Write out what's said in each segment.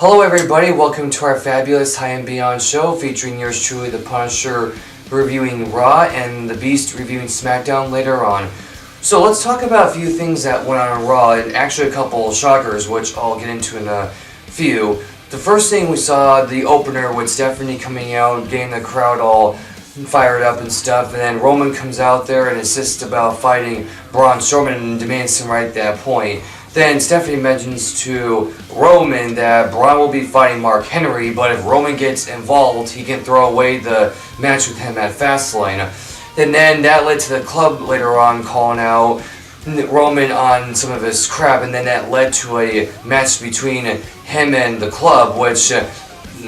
Hello everybody, welcome to our fabulous High and Beyond show featuring yours truly, the Punisher, reviewing Raw and the Beast reviewing Smackdown later on. So let's talk about a few things that went on Raw, and actually a couple of shockers, which I'll get into in a few. The first thing we saw, the opener with Stephanie coming out, getting the crowd all fired up and stuff, and then Roman comes out there and insists about fighting Braun Strowman and demands him right at that point. Then Stephanie mentions to Roman that Braun will be fighting Mark Henry, but if Roman gets involved, he can throw away the match with him at Fastlane. And then that led to the club later on calling out Roman on some of his crap, and then that led to a match between him and the club, which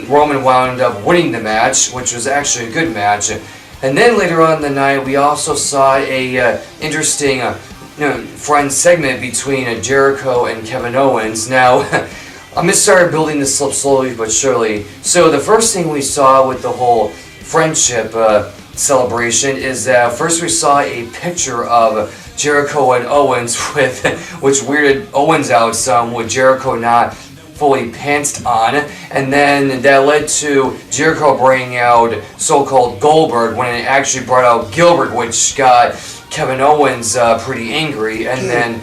Roman wound up winning the match, which was actually a good match. And then later on in the night, we also saw a interesting friend segment between Jericho and Kevin Owens. Now, I'm going to start building this up slowly but surely. So the first thing we saw with the whole friendship celebration is that first we saw a picture of Jericho and Owens, which weirded Owens out some, with Jericho not fully pantsed on, and then that led to Jericho bringing out so-called Goldberg when it actually brought out Gilbert, which got Kevin Owens pretty angry, and then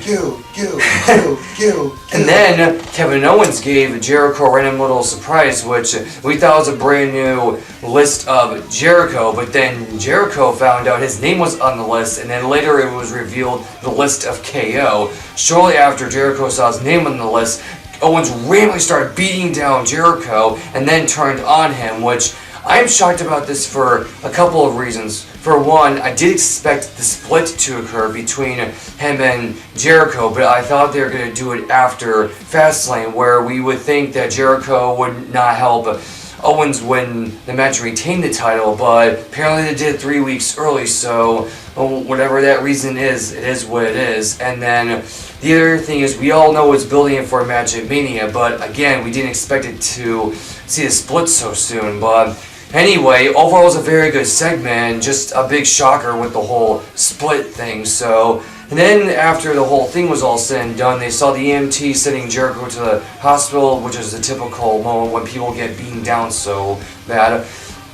Kevin Owens gave Jericho a random little surprise, which we thought was a brand new list of Jericho, but then Jericho found out his name was on the list, and then later it was revealed the list of KO. Shortly after Jericho saw his name on the list, Owens randomly started beating down Jericho and then turned on him, which I am shocked about this for a couple of reasons. For one, I did expect the split to occur between him and Jericho, but I thought they were going to do it after Fastlane, where we would think that Jericho would not help Owens win the match and retain the title, but apparently they did it 3 weeks early, so whatever that reason is, it is what it is. And then the other thing is, we all know it's building it for a match at Mania, but again, we didn't expect it to see a split so soon. But anyway, overall it was a very good segment, just a big shocker with the whole split thing. So, and then after the whole thing was all said and done, they saw the EMT sending Jericho to the hospital, which is the typical moment when people get beaten down so bad.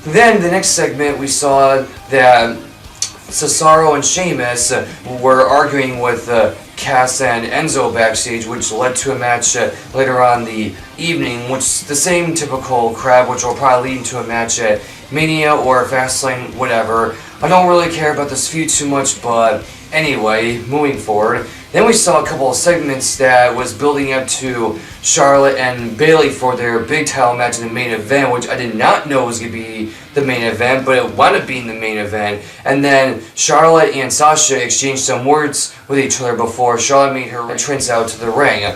Then the next segment, we saw that Cesaro and Sheamus were arguing with Cass and Enzo backstage, which led to a match later on the evening, which the same typical crap, which will probably lead to a match at Mania or Fastlane, whatever. I don't really care about this feud too much, but anyway, moving forward. Then we saw a couple of segments that was building up to Charlotte and Bayley for their big title match in the main event, which I did not know was going to be the main event, but it wound up being the main event. And then Charlotte and Sasha exchanged some words with each other before Charlotte made her entrance out to the ring.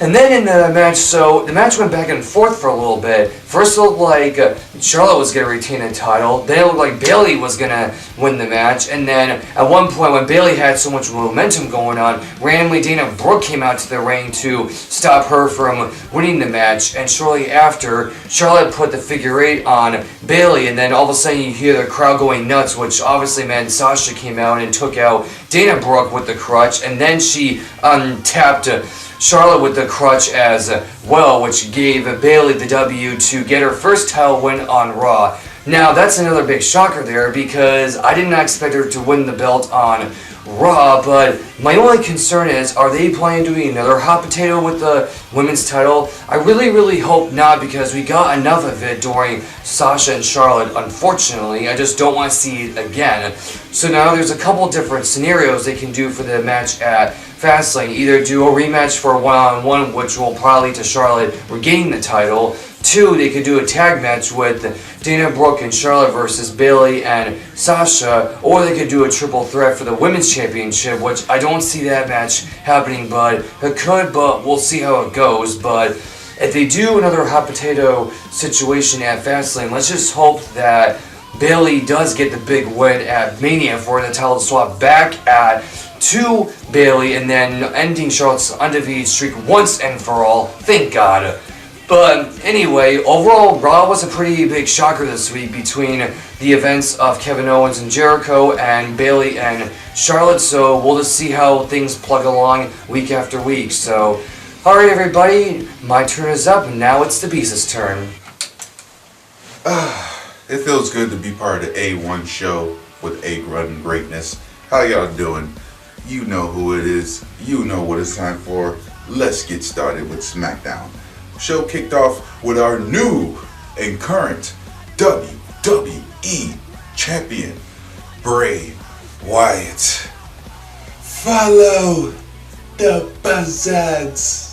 And then in the match, so the match went back and forth for a little bit. First it looked like Charlotte was going to retain the title, then it looked like Bayley was going to win the match, and then at one point when Bayley had so much momentum going on, randomly Dana Brooke came out to the ring to stop her from winning the match, and shortly after, Charlotte put the figure 8 on Bayley, and then all of a sudden you hear the crowd going nuts, which obviously meant Sasha came out and took out Dana Brooke with the crutch, and then she tapped Charlotte with the crutch as well, which gave Bayley the W to get her first title win on Raw. Now, that's another big shocker there, because I did not expect her to win the belt on Raw, but my only concern is, are they planning on doing another hot potato with the women's title? I really hope not, because we got enough of it during Sasha and Charlotte, unfortunately. I just don't want to see it again. So now there's a couple different scenarios they can do for the match at Fastlane. Either do a rematch for a one-on-one, which will probably lead to Charlotte regaining the title. 2, they could do a tag match with Dana Brooke and Charlotte versus Bayley and Sasha, or they could do a triple threat for the Women's Championship, which I don't see that match happening, but it could, but we'll see how it goes. But if they do another hot potato situation at Fastlane, let's just hope that Bayley does get the big win at Mania for the title swap back to Bayley, and then ending Charlotte's undefeated streak once and for all. Thank God. But anyway, overall, Raw was a pretty big shocker this week between the events of Kevin Owens and Jericho and Bayley and Charlotte, so we'll just see how things plug along week after week. So Alright everybody, my turn is up, and now it's the Beast's turn. It feels good to be part of the A1 show with A1 greatness. How y'all doing? You know who it is. You know what it's time for. Let's get started with Smackdown. Show kicked off with our new and current WWE champion, Bray Wyatt. Follow the buzzards.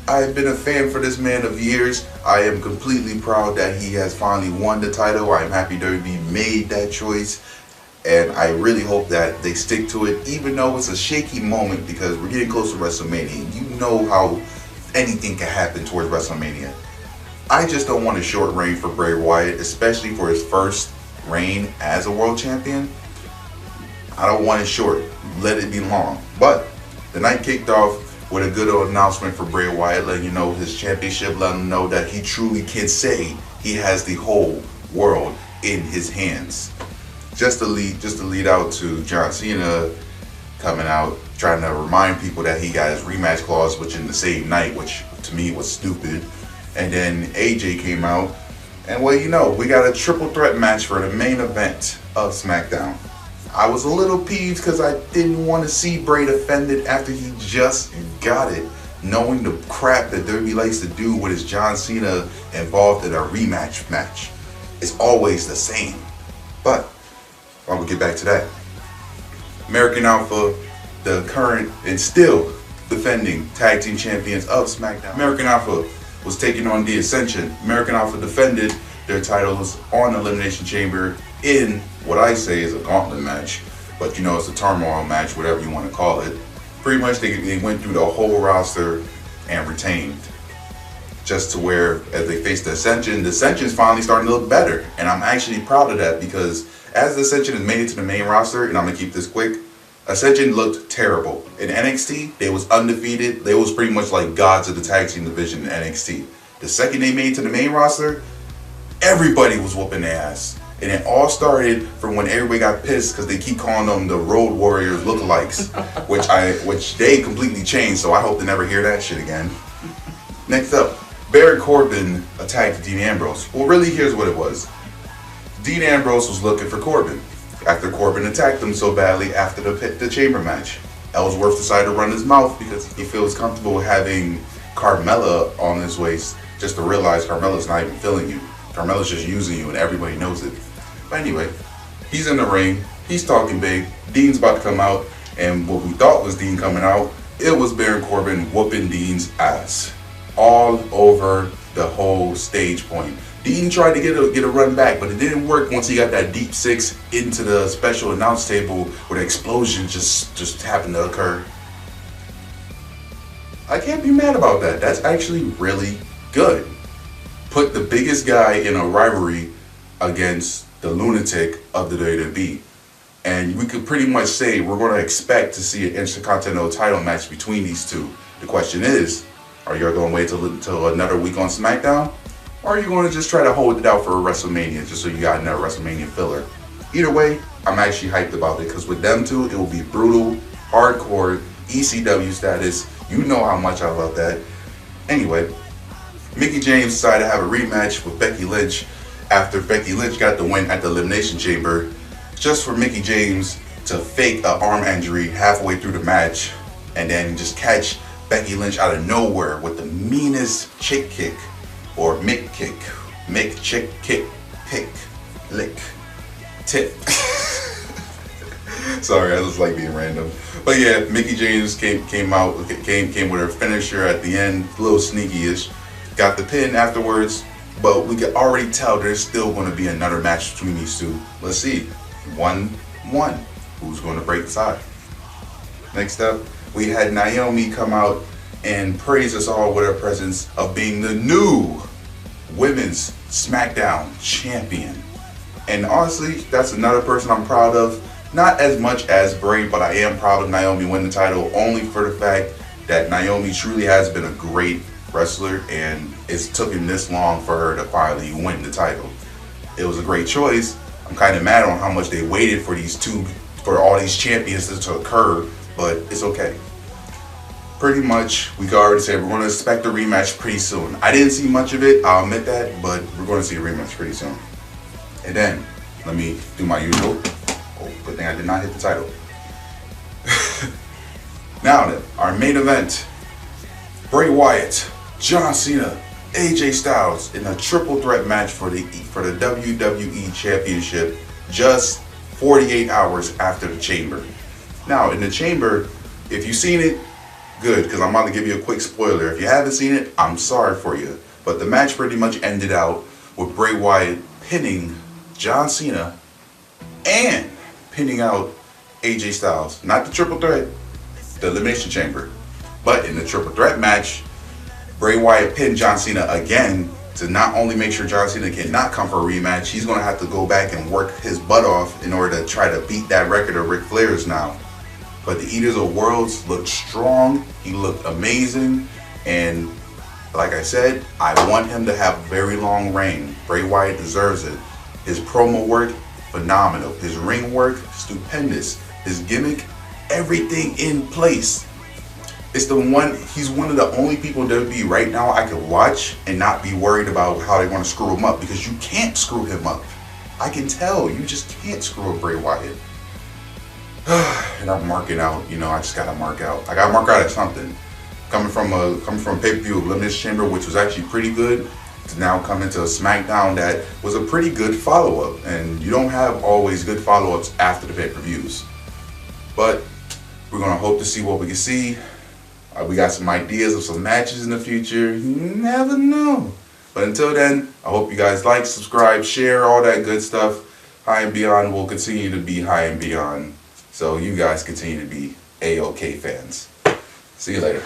I've been a fan for this man of years. I am completely proud that he has finally won the title. I'm happy WWE made that choice. And I really hope that they stick to it, even though it's a shaky moment because we're getting close to WrestleMania. You know how anything can happen towards WrestleMania. I just don't want a short reign for Bray Wyatt, especially for his first reign as a world champion. I don't want it short. Let it be long. But the night kicked off with a good old announcement for Bray Wyatt, letting you know his championship, letting him know that he truly can say he has the whole world in his hands. Just to lead out to John Cena coming out, trying to remind people that he got his rematch clause, which in the same night, which to me was stupid. And then AJ came out, and well, you know, we got a triple threat match for the main event of SmackDown. I was a little peeved because I didn't want to see Bray defended after he just got it, knowing the crap that WWE likes to do when it's John Cena involved in a rematch match. It's always the same. But I will get back to that. American Alpha, the current and still defending tag team champions of SmackDown. American Alpha was taking on the Ascension. American Alpha defended their titles on Elimination Chamber in what I say is a gauntlet match, but you know, it's a turmoil match, whatever you want to call it. Pretty much they went through the whole roster and retained, just to where as they faced the Ascension's finally starting to look better, and I'm actually proud of that because as the Ascension has made it to the main roster, and I'm gonna keep this quick, Ascension looked terrible. In NXT, they was undefeated. They was pretty much like gods of the tag team division in NXT. The second they made it to the main roster, everybody was whooping their ass. And it all started from when everybody got pissed because they keep calling them the Road Warriors lookalikes, which they completely changed, so I hope to never hear that shit again. Next up, Baron Corbin attacked Dean Ambrose. Well, really, here's what it was. Dean Ambrose was looking for Corbin after Corbin attacked him so badly after the chamber match. Ellsworth decided to run his mouth because he feels comfortable having Carmella on his waist, just to realize Carmella's not even feeling you. Carmella's just using you and everybody knows it. But anyway, he's in the ring, he's talking big, Dean's about to come out, and what we thought was Dean coming out, it was Baron Corbin whooping Dean's ass. All over the whole stage point. Dean tried to get a run back, but it didn't work once he got that deep six into the special announce table where the explosion just happened to occur. I can't be mad about that. That's actually really good. Put the biggest guy in a rivalry against the lunatic of the WWE. And we could pretty much say we're going to expect to see an Intercontinental title match between these two. The question is, are you going to wait till another week on SmackDown? Or are you going to just try to hold it out for a WrestleMania just so you got another WrestleMania filler? Either way, I'm actually hyped about it because with them two, it will be brutal, hardcore, ECW status. You know how much I love that. Anyway, Mickie James decided to have a rematch with Becky Lynch after Becky Lynch got the win at the Elimination Chamber, just for Mickie James to fake an arm injury halfway through the match and then just catch Becky Lynch out of nowhere with the meanest chick kick, or Mick kick, Mick chick kick, pick, lick, tip. Sorry, I just like being random. But yeah, Mickie James came with her finisher at the end, a little sneaky-ish. Got the pin afterwards, but we can already tell there's still going to be another match between these two. Let's see. 1-1. Who's going to break the tie? Next up, we had Naomi come out and praise us all with her presence of being the new Women's SmackDown champion. And honestly, that's another person I'm proud of. Not as much as Bray, but I am proud of Naomi winning the title only for the fact that Naomi truly has been a great wrestler, and it's taken this long for her to finally win the title. It was a great choice. I'm kind of mad on how much they waited for all these champions to occur, but it's okay. pretty much we can already say we're going to expect a rematch pretty soon. I didn't see much of it, I'll admit that, but we're going to see a rematch pretty soon. And then, let me do my usual. Oh, good thing I did not hit the title. Now then, our main event. Bray Wyatt, John Cena, AJ Styles in a triple threat match for the WWE Championship just 48 hours after the Chamber. Now, in the Chamber, if you've seen it, good, because I'm about to give you a quick spoiler. If you haven't seen it, I'm sorry for you. But the match pretty much ended out with Bray Wyatt pinning John Cena and pinning out AJ Styles. Not the triple threat, the Elimination Chamber. But in the triple threat match, Bray Wyatt pinned John Cena again to not only make sure John Cena cannot come for a rematch, he's going to have to go back and work his butt off in order to try to beat that record of Ric Flair's now. But the Eaters of Worlds looked strong, he looked amazing, and like I said, I want him to have a very long reign. Bray Wyatt deserves it. His promo work, phenomenal. His ring work, stupendous. His gimmick, everything in place. He's one of the only people in WWE right now I can watch and not be worried about how they want to screw him up, because you can't screw him up. I can tell, you just can't screw up Bray Wyatt. And I'm marking out, I just gotta mark out. I gotta mark out at something. Coming from pay-per-view of Elimination Chamber, which was actually pretty good, to now coming to a Smackdown that was a pretty good follow-up. And you don't have always good follow-ups after the pay-per-views. But we're gonna hope to see what we can see. We got some ideas of some matches in the future. You never know. But until then, I hope you guys like, subscribe, share, all that good stuff. High and Beyond will continue to be High and Beyond. So you guys continue to be A-OK fans. See you later.